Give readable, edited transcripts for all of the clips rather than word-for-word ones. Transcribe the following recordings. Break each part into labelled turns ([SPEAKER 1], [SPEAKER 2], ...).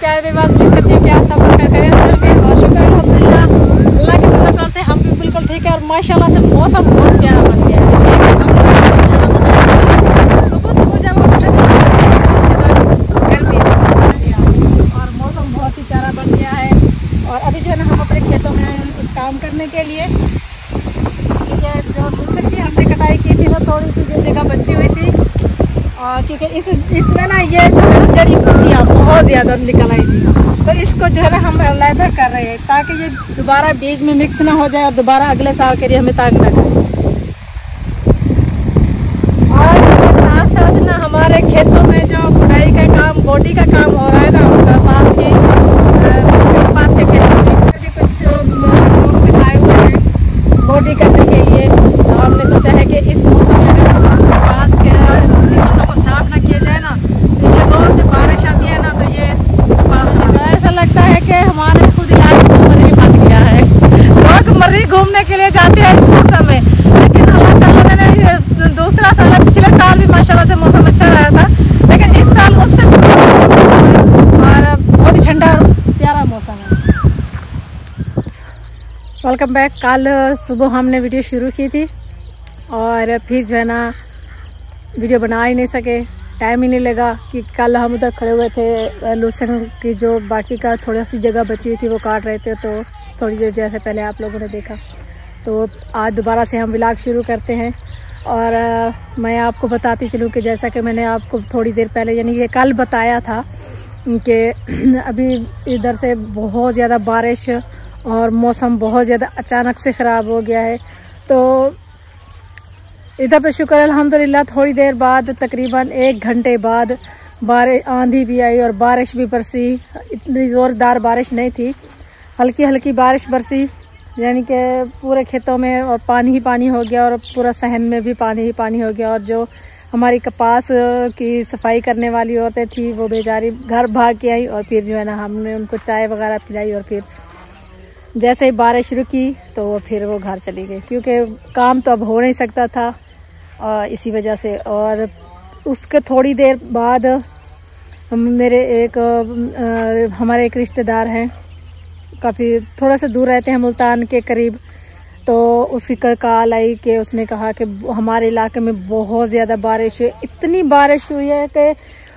[SPEAKER 1] प्यारे बेवास उम्मीद करती हूँ कि आप सब खैरियत से होंगे और शुक्र अल्हम्दुलिल्लाह अल्लाह की तरफ से हम भी बिल्कुल ठीक है। और माशाल्लाह से मौसम बहुत प्यारा बन गया है। सुबह सुबह जब हम उठे थे गर्मी और मौसम बहुत ही प्यारा बन गया है। और अभी जो है ना हम अपने खेतों में कुछ काम करने के लिए, ठीक है, जो दूसरे की हमने कटाई की थी ना, थोड़ी सी जो जगह बची हुई थी, क्योंकि इसमें ना ये जो है जड़ी बूटियाँ बहुत ज़्यादा निकल आई थी, तो इसको जो है ना हम अलहदा कर रहे हैं ताकि ये दोबारा बीज में मिक्स ना हो जाए और दोबारा अगले साल के लिए हमें ताक ना करे। और इसके साथ साथ ना हमारे खेतों में जो गुडाई का काम, बोटी का काम हो रहा है ना, कपास के खेतों में भी कुछ जो लोग बिठाए हुए हैं बोटी करने के लिए, तो हमने सोचा है कि इस मौसम में अगर कपास के मौसम को साफ ना किया जाए ना, तो ये रोज जो बारिश आती है ना, तो ये ऐसा लगता है कि हमारे खुद इलाके में मर्री बन गया है। लोग मर्री घूमने के लिए जाते हैं इस मौसम में, लेकिन अल्लाह ताला ने दूसरा साल, पिछले साल भी माशाल्लाह से मौसम अच्छा रहा था, लेकिन इस साल उससे और बहुत ही ठंडा प्यारा मौसम है। Welcome back. कल सुबह हमने वीडियो शुरू की थी और फिर जो है ना वीडियो बना ही नहीं सके, टाइम ही नहीं लगा कि कल हम उधर खड़े हुए थे, लहसुन की जो बाकी का थोड़ा सी जगह बची हुई थी वो काट रहे थे, तो थोड़ी देर जैसे पहले आप लोगों ने देखा, तो आज दोबारा से हम व्लॉग शुरू करते हैं। और मैं आपको बताती चलूँ कि जैसा कि मैंने आपको थोड़ी देर पहले यानी कि कल बताया था कि अभी इधर से बहुत ज़्यादा बारिश और मौसम बहुत ज़्यादा अचानक से ख़राब हो गया है, तो इधर तो शुक्र अल्हम्दुलिल्लाह थोड़ी देर बाद, तकरीबन 1 घंटे बाद बारिश, आंधी भी आई और बारिश भी बरसी। इतनी ज़ोरदार बारिश नहीं थी, हल्की हल्की बारिश बरसी, यानी कि पूरे खेतों में और पानी ही पानी हो गया और पूरा सहन में भी पानी ही पानी हो गया। और जो हमारी कपास की सफाई करने वाली औरतें थी वो बेचारी घर भाग के आई और फिर जो है ना हमने उनको चाय वगैरह पिलाई और फिर जैसे ही बारिश रुकी तो वो फिर वो घर चली गई, क्योंकि काम तो अब हो नहीं सकता था इसी वजह से। और उसके थोड़ी देर बाद हमारे एक रिश्तेदार हैं, काफ़ी थोड़ा सा दूर रहते हैं, मुल्तान के करीब, तो उसकी कॉल आई कि उसने कहा कि हमारे इलाके में बहुत ज़्यादा बारिश हुई। इतनी बारिश हुई है कि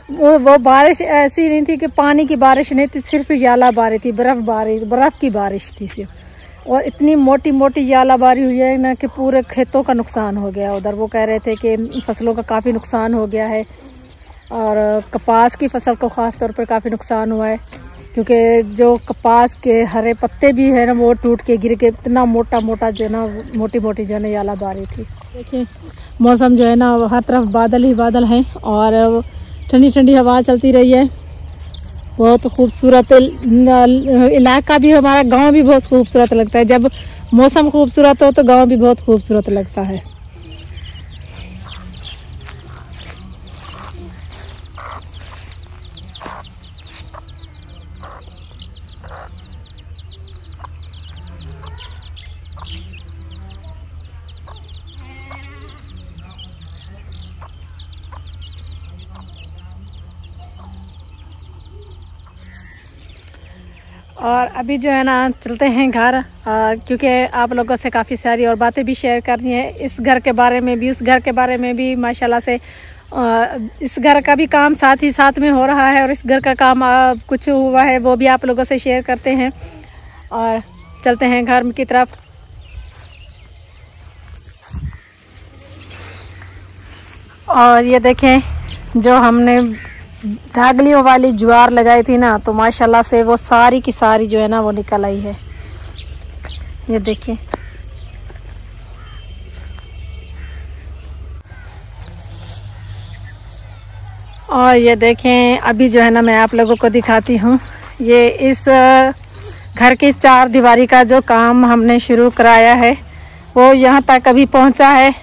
[SPEAKER 1] वो बारिश ऐसी नहीं थी कि पानी की बारिश नहीं थी, सिर्फ यालाबारी थी, बर्फ़ की बारिश थी सिर्फ, और इतनी मोटी मोटी यालाबारी हुई है ना कि पूरे खेतों का नुकसान हो गया। उधर वो कह रहे थे कि फसलों का काफ़ी नुकसान हो गया है और कपास की फसल को ख़ास तौर पर काफ़ी नुकसान हुआ है, क्योंकि जो कपास के हरे पत्ते भी है ना वो टूट के गिर के, इतना मोटा मोटा जो है ना मोटी मोटी जो है ना यालाबारी थी। देखिए मौसम जो है ना हर तरफ बादल ही बादल हैं और ठंडी ठंडी हवा चलती रही है। बहुत खूबसूरत इलाका भी, हमारा गांव भी बहुत खूबसूरत लगता है। जब मौसम खूबसूरत हो तो गांव भी बहुत खूबसूरत लगता है। और अभी जो है ना चलते हैं घर, क्योंकि आप लोगों से काफ़ी सारी और बातें भी शेयर करनी है, इस घर के बारे में भी, उस घर के बारे में भी। माशाल्लाह से इस घर का भी काम साथ ही साथ में हो रहा है और इस घर का काम कुछ हुआ है वो भी आप लोगों से शेयर करते हैं। और चलते हैं घर की तरफ। और ये देखें जो हमने ढागलियों वाली ज्वार लगाई थी ना, तो माशाल्लाह से वो सारी की सारी जो है ना वो निकल आई है। ये देखिए और ये देखें अभी जो है ना मैं आप लोगों को दिखाती हूँ, ये इस घर की 4 दीवारी का जो काम हमने शुरू कराया है, वो यहाँ तक अभी पहुँचा है।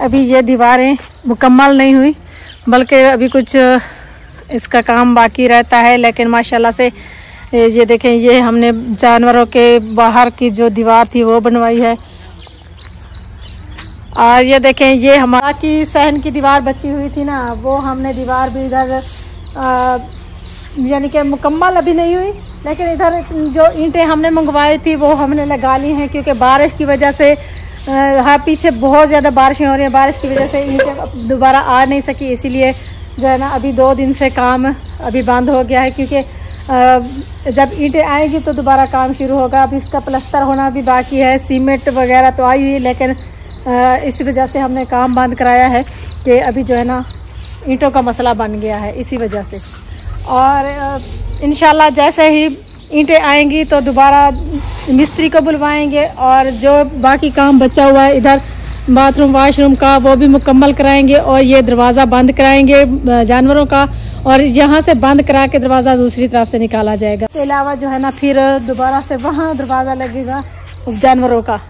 [SPEAKER 1] अभी ये दीवारें मुकम्मल नहीं हुई, बल्कि अभी कुछ इसका काम बाकी रहता है। लेकिन माशाल्लाह से ये देखें, ये हमने जानवरों के बाहर की जो दीवार थी वो बनवाई है। और ये देखें, ये हमारा की सहन की दीवार बची हुई थी ना, वो हमने दीवार भी इधर यानी कि मुकम्मल अभी नहीं हुई, लेकिन इधर जो ईंटें हमने मंगवाई थी वो हमने लगा ली हैं, क्योंकि बारिश की वजह से हाँ पीछे बहुत ज़्यादा बारिशें हो रही हैं। बारिश की वजह से ईंटें दोबारा आ नहीं सकी, इसीलिए जो है ना अभी 2 दिन से काम अभी बंद हो गया है। क्योंकि जब ईंटें आएंगी तो दोबारा काम शुरू होगा। अभी इसका प्लस्तर होना भी बाकी है, सीमेंट वगैरह तो आई हुई, लेकिन इस वजह से हमने काम बंद कराया है कि अभी जो है ना ईंटों का मसला बन गया है इसी वजह से। और इंशाल्लाह जैसे ही ईंटें आएंगी तो दोबारा मिस्त्री को बुलवाएंगे, और जो बाकी काम बचा हुआ है इधर बाथरूम वाशरूम का वो भी मुकम्मल कराएंगे, और ये दरवाज़ा बंद कराएंगे जानवरों का, और यहाँ से बंद करा के दरवाज़ा दूसरी तरफ से निकाला जाएगा। इसके अलावा जो है ना फिर दोबारा से वहाँ दरवाज़ा लगेगा जानवरों का,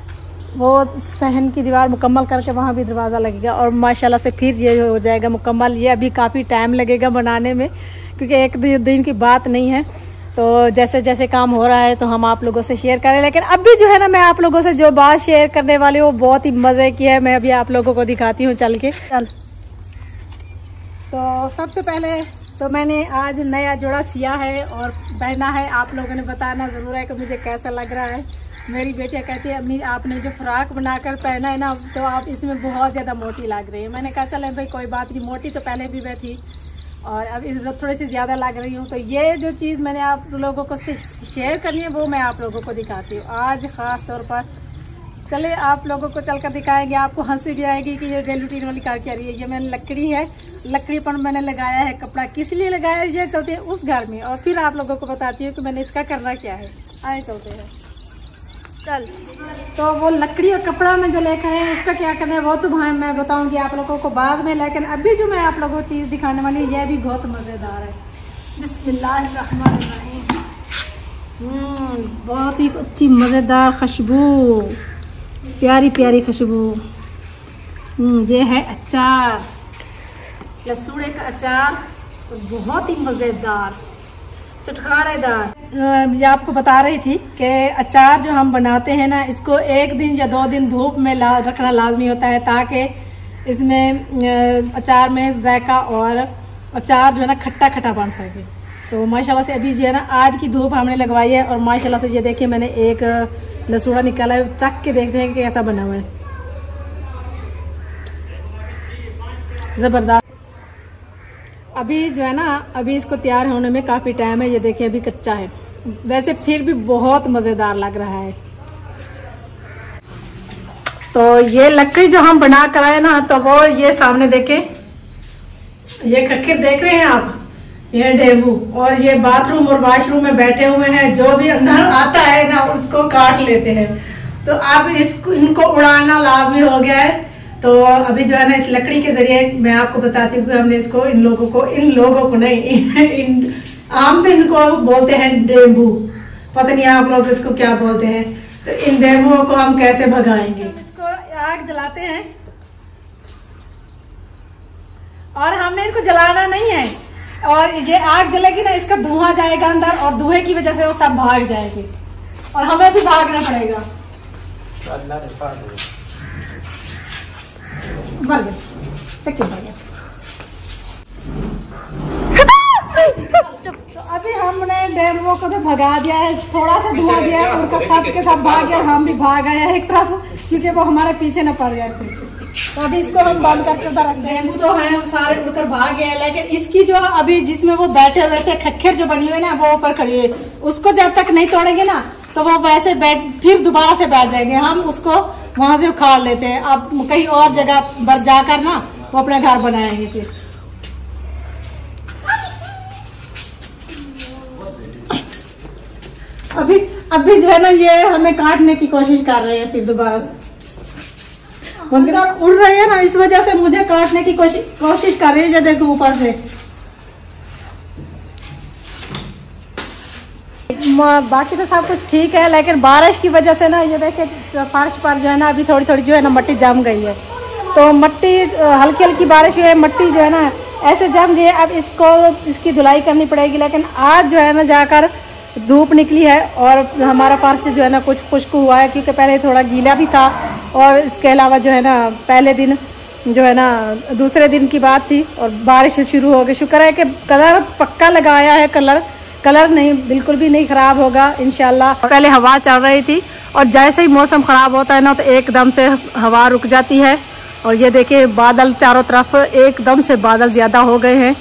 [SPEAKER 1] वो सहन की दीवार मुकम्मल करके वहाँ भी दरवाज़ा लगेगा, और माशाल्लाह से फिर ये हो जाएगा मुकम्मल। ये अभी काफ़ी टाइम लगेगा बनाने में, क्योंकि एक दिन की बात नहीं है। तो जैसे जैसे काम हो रहा है तो हम आप लोगों से शेयर करें। लेकिन अभी जो है ना मैं आप लोगों से जो बात शेयर करने वाली हूँ वो बहुत ही मज़े की है। मैं अभी आप लोगों को दिखाती हूँ चल के। तो सबसे पहले तो मैंने आज नया जोड़ा सिया है और पहना है। आप लोगों ने बताना ज़रूर है कि मुझे कैसा लग रहा है। मेरी बेटियाँ कहती है अम्मी आपने जो फ्रॉक बनाकर पहना है ना तो आप इसमें बहुत ज़्यादा मोटी लग रही है। मैंने कहा चले भाई कोई बात नहीं, मोटी तो पहले भी मैं थी और अब इस थोड़ी सी ज़्यादा लग रही हूँ। तो ये जो चीज़ मैंने आप लोगों को शेयर करनी है वो मैं आप लोगों को दिखाती हूँ आज ख़ास तौर पर। चले आप लोगों को चलकर दिखाएंगे, आपको हंसी भी आएगी कि ये डेली रूटीन वाली कार क्या रही है। ये मैंने लकड़ी है, लकड़ी पर मैंने लगाया है कपड़ा। किस लिए लगाया है ये चलते हैं उस घर में, और फिर आप लोगों को बताती हूँ कि मैंने इसका करना क्या है। आए चलते हैं चल। तो वो लकड़ी और कपड़ा में जो लेकर है उसका क्या करना है वो तो भाई मैं बताऊंगी आप लोगों को बाद में। लेकिन अभी जो मैं आप लोगों को चीज़ दिखाने वाली है यह भी बहुत मज़ेदार है। बिस्मिल्लाहिर्रहमानिर्रहीम। बहुत ही अच्छी मज़ेदार खुशबू, प्यारी प्यारी खुशबू। ये है अचार, लहसुन का अचार, तो बहुत ही मज़ेदार चटखारेदार। ये आपको बता रही थी कि अचार जो हम बनाते हैं ना इसको 1 दिन या 2 दिन धूप में रखना लाजमी होता है ताकि इसमें अचार में जायका और अचार जो है ना खट्टा खट्टा बन सके। तो माशाल्लाह से अभी जो है ना आज की धूप हमने लगवाई है और माशाल्लाह से ये देखिए मैंने एक लसूड़ा निकाला है, चख के देखते हैं कि कैसा बना हुआ है। ज़बरदस्त। अभी जो है ना अभी इसको तैयार होने में काफ़ी टाइम है। ये देखिए अभी कच्चा है, वैसे फिर भी बहुत मज़ेदार लग रहा है। तो ये लकड़ी जो हम बना कर आए ना तो वो ये सामने देखे, ये खक्खर देख रहे हैं आप, ये ढेबू, और ये बाथरूम और वॉशरूम में बैठे हुए हैं। जो भी अंदर आता है ना उसको काट लेते हैं। तो अब इनको उड़ाना लाजमी हो गया है। तो अभी जो है ना इस लकड़ी के जरिए मैं आपको बताती हूँ कि हमने इसको इन लोगों को नहीं आम पे इनको बोलते हैं डेंबू, पता नहीं आप लोग इसको क्या बोलते हैं। तो इन डेंबुओं को हम कैसे भगाएंगे। इसको आग जलाते हैं और हमने इनको जलाना नहीं है, और ये आग जलेगी ना इसका धुआं जाएगा अंदर और धुएं की वजह से वो सब भाग जाएंगे और हमें भी भागना पड़ेगा। तो अभी हमने डेमो को तो भगा दिया है, थोड़ा सा धुआं दिया है, उनका सब के सब भाग गया और हम भी भाग आए हैं एक तरफ क्योंकि वो हमारे पीछे न पड़ जाए। तो अभी इसको हम बंद करके उधर रखते हैं। डेंगू तो है सारे उड़कर भाग गए, लेकिन इसकी जो अभी जिसमें वो बैठे हुए थे खक्खर जो बनी हुई ना वो ऊपर खड़ी है, उसको जब तक नहीं तोड़ेंगे ना तो वो वैसे फिर दोबारा से बैठ जाएंगे। हम उसको वहां से उखाड़ लेते हैं। अब कहीं और जगह पर जाकर ना वो अपना घर बनाएंगे। फिर अभी जो है ना ये हमें काटने की कोशिश कर रहे हैं, फिर दोबारा उड़ रही है ना इस वजह से मुझे काटने की कोशिश कर रही है। देखो ऊपर से बाकी तो सब कुछ ठीक है, लेकिन बारिश की वजह से ना ये देखिए फर्श पर जो है ना अभी थोड़ी थोड़ी जो है ना मिट्टी जम गई है। तो मिट्टी हल्की हल्की बारिश हुई है, मिट्टी जो है ना ऐसे जम गई है। अब इसकी धुलाई करनी पड़ेगी। लेकिन आज जो है ना जाकर धूप निकली है और हमारा फर्श जो है ना कुछ खुश्क हुआ है, क्योंकि पहले थोड़ा गीला भी था। और इसके अलावा जो है ना पहले दिन जो है ना दूसरे दिन की बात थी और बारिश शुरू हो गई। शुक्र है कि कलर पक्का लगाया है, कलर नहीं बिल्कुल भी नहीं ख़राब होगा इंशाल्लाह। पहले हवा चल रही थी और जैसे ही मौसम ख़राब होता है ना तो एकदम से हवा रुक जाती है। और ये देखिए बादल चारों तरफ एकदम से बादल ज़्यादा हो गए हैं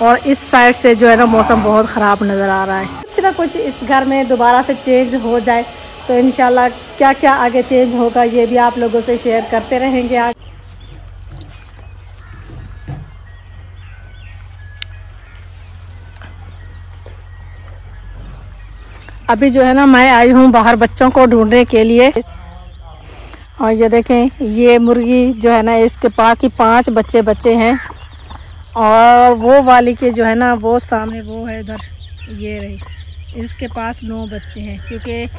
[SPEAKER 1] और इस साइड से जो है ना मौसम बहुत ख़राब नज़र आ रहा है। कुछ ना कुछ इस घर में दोबारा से चेंज हो जाए तो इंशाल्लाह क्या क्या आगे चेंज होगा ये भी आप लोगों से शेयर करते रहेंगे। आज अभी जो है ना मैं आई हूँ बाहर बच्चों को ढूंढने के लिए। और ये देखें ये मुर्गी जो है ना इसके पास की 5 बच्चे हैं और वो वाली के जो है ना वो सामने वो है इधर, ये रही, इसके पास 9 बच्चे हैं। क्योंकि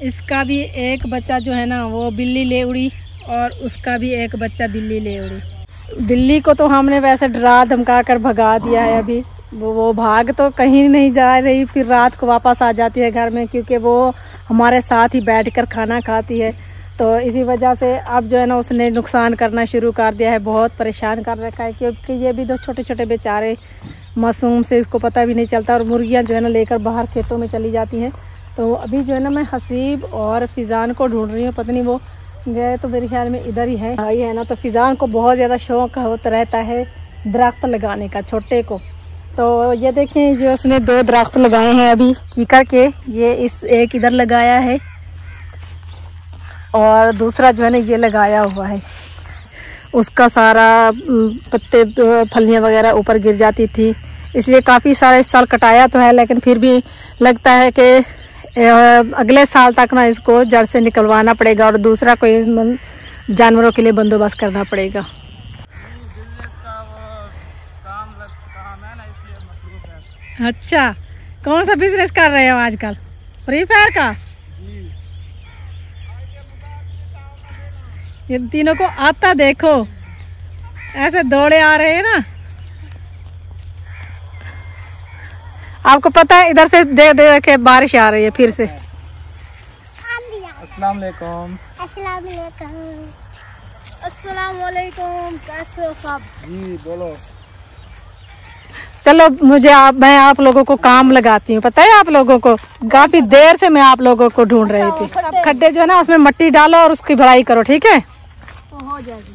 [SPEAKER 1] इसका भी एक बच्चा जो है ना वो बिल्ली ले उड़ी और उसका भी एक बच्चा बिल्ली ले उड़ी। बिल्ली को तो हमने वैसे डरा धमका कर भगा दिया है। अभी वो भाग तो कहीं नहीं जा रही, फिर रात को वापस आ जाती है घर में, क्योंकि वो हमारे साथ ही बैठकर खाना खाती है। तो इसी वजह से अब जो है ना उसने नुकसान करना शुरू कर दिया है, बहुत परेशान कर रखा है। क्योंकि ये भी तो छोटे छोटे बेचारे मासूम से इसको पता भी नहीं चलता और मुर्गियां जो है ना लेकर बाहर खेतों में चली जाती हैं। तो अभी जो है ना मैं हसीब और फिज़ान को ढूंढ रही हूँ, पता नहीं वो गए तो मेरे ख्याल में इधर ही है। भाई है ना तो फिज़ान को बहुत ज़्यादा शौक होता रहता है दरख्त लगाने का, छोटे को। तो ये देखें जो उसने 2 दरख्त लगाए हैं अभी कीकर के, ये इस एक इधर लगाया है और दूसरा जो है ना ये लगाया हुआ है। उसका सारा पत्ते फलियां वगैरह ऊपर गिर जाती थी, इसलिए काफ़ी सारा इस साल कटाया तो है, लेकिन फिर भी लगता है कि अगले साल तक ना इसको जड़ से निकलवाना पड़ेगा और दूसरा कोई जानवरों के लिए बंदोबस्त करना पड़ेगा। अच्छा, कौन सा बिजनेस कर रहे हो आजकल? फ्री फायर का? ये तीनों को आता देखो, ऐसे दौड़े आ रहे हैं ना। आपको पता है इधर से देख देख के बारिश आ रही है फिर से।
[SPEAKER 2] अस्सलाम वालेकुम।
[SPEAKER 3] अस्सलाम वालेकुम, कैसे हो सब?
[SPEAKER 2] जी बोलो।
[SPEAKER 1] चलो मैं आप लोगों को काम लगाती हूँ, पता है आप लोगों को काफी देर से मैं आप लोगों को ढूंढ रही थी। अब खड्डे जो है ना उसमें मिट्टी डालो और उसकी भराई करो, ठीक है?
[SPEAKER 3] तो हो जाएगी।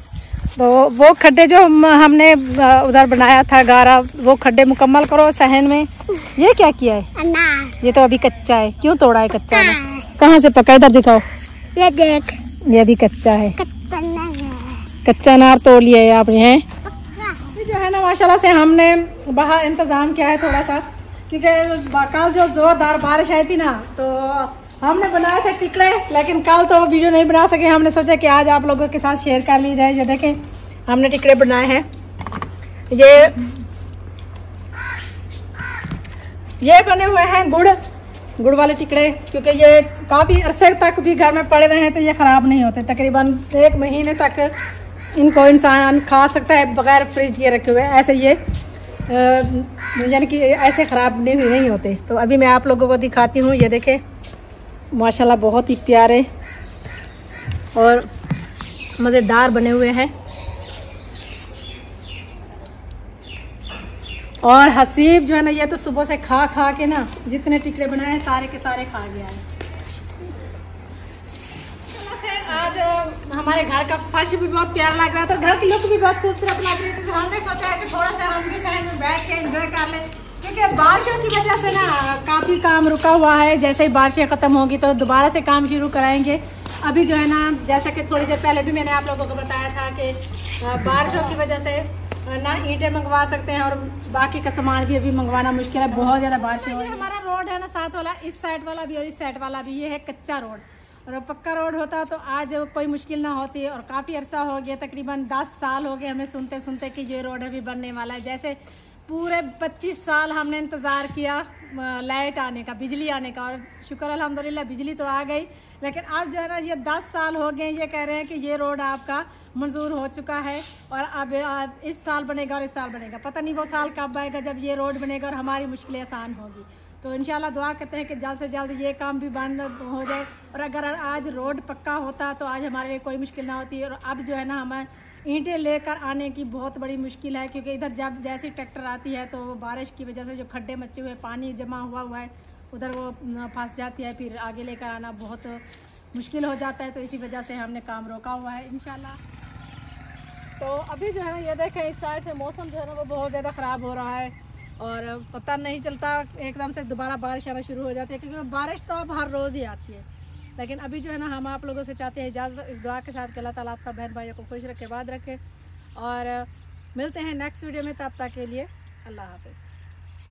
[SPEAKER 1] तो वो खड्डे जो हमने उधर बनाया था गारा, वो खड्डे मुकम्मल करो सहन में। ये क्या किया है?
[SPEAKER 3] अनार।
[SPEAKER 1] ये तो अभी कच्चा है, क्यों तोड़ा है कच्चा ना? कहाँ से पका? इधर दिखाओ।
[SPEAKER 3] ये देख,
[SPEAKER 1] ये अभी कच्चा है,
[SPEAKER 3] कच्चा
[SPEAKER 1] कच्चा अनार तोड़ लिया है आपने हैं? जो है ना माशाल्लाह से हमने बाहर इंतज़ाम किया है थोड़ा सा, क्योंकि कल जो ज़ोरदार बारिश आई थी ना तो हमने बनाए थे टिकड़े, लेकिन कल तो वीडियो नहीं बना सके। हमने सोचा कि आज आप लोगों के साथ शेयर कर ली जाए। ये देखें हमने टिकड़े बनाए हैं, ये बने हुए हैं गुड़ वाले टिकड़े, क्योंकि ये काफ़ी अरसे तक भी घर में पड़े रहे तो ये ख़राब नहीं होते। तकरीबन 1 महीने तक इनको इंसान खा सकता है बगैर फ्रिज के रखे हुए। ऐसे ये यानी कि ऐसे ख़राब नहीं होते। तो अभी मैं आप लोगों को दिखाती हूँ। ये देखें माशाल्लाह बहुत ही प्यारे और मज़ेदार बने हुए हैं। और हसीब जो है ना ये तो सुबह से खा खा के ना जितने टिकड़े बनाए हैं सारे के सारे खा गया है। आज हमारे घर का फर्श भी बहुत प्यारा लग रहा था, घर की लुक भी बहुत खूबसूरत लग रही थी। तो हमने सोचा है कि थोड़ा सा हम भी साइड में बैठ के एंजॉय कर लें, क्योंकि बारिशों की वजह से ना काफ़ी काम रुका हुआ है। जैसे ही बारिशें ख़त्म होगी तो दोबारा से काम शुरू कराएंगे। अभी जो है ना जैसा कि थोड़ी देर पहले भी मैंने आप लोगों को बताया था कि बारिशों की वजह से ना ईंटें मंगवा सकते हैं और बाकी का सामान भी अभी मंगवाना मुश्किल है, बहुत ज़्यादा बारिश हो रही है। हमारा रोड है ना साथ वाला, इस साइड वाला भी और इस साइड वाला भी, ये है कच्चा रोड। और पक्का रोड होता तो आज कोई मुश्किल ना होती। और काफ़ी अरसा हो गया, तकरीबन 10 साल हो गए हमें सुनते सुनते कि ये रोड अभी बनने वाला है। जैसे पूरे 25 साल हमने इंतज़ार किया लाइट आने का, बिजली आने का, और शुक्र अल्हम्दुलिल्लाह बिजली तो आ गई। लेकिन अब जो है ना ये 10 साल हो गए ये कह रहे हैं कि ये रोड आपका मंजूर हो चुका है और अब इस साल बनेगा और इस साल बनेगा। पता नहीं वो साल कब आएगा जब ये रोड बनेगा और हमारी मुश्किलें आसान होगी। तो इंशाल्लाह दुआ करते हैं कि जल्द से जल्द ये काम भी बंद हो जाए, और अगर आज रोड पक्का होता तो आज हमारे लिए कोई मुश्किल ना होती। और अब जो है ना हमें ईंटें लेकर आने की बहुत बड़ी मुश्किल है, क्योंकि इधर जब जैसी ट्रैक्टर आती है तो वो बारिश की वजह से जो खड्डे मचे हुए, पानी जमा हुआ है उधर वो फंस जाती है, फिर आगे लेकर आना बहुत मुश्किल हो जाता है। तो इसी वजह से हमने काम रोका हुआ है इंशाल्लाह। तो अभी जो है ना ये देखें इस साइड से मौसम जो है ना वो बहुत ज़्यादा ख़राब हो रहा है और पता नहीं चलता एकदम से दोबारा बारिश आना शुरू हो जाती है, क्योंकि बारिश तो अब हर रोज़ ही आती है। लेकिन अभी जो है ना हम आप लोगों से चाहते हैं इजाज़त इस दुआ के साथ कि अल्लाह ताला आप सब बहन भाइयों को खुश रखे, बात रखे, और मिलते हैं नेक्स्ट वीडियो में। तब तक के लिए अल्लाह हाफ़िज़।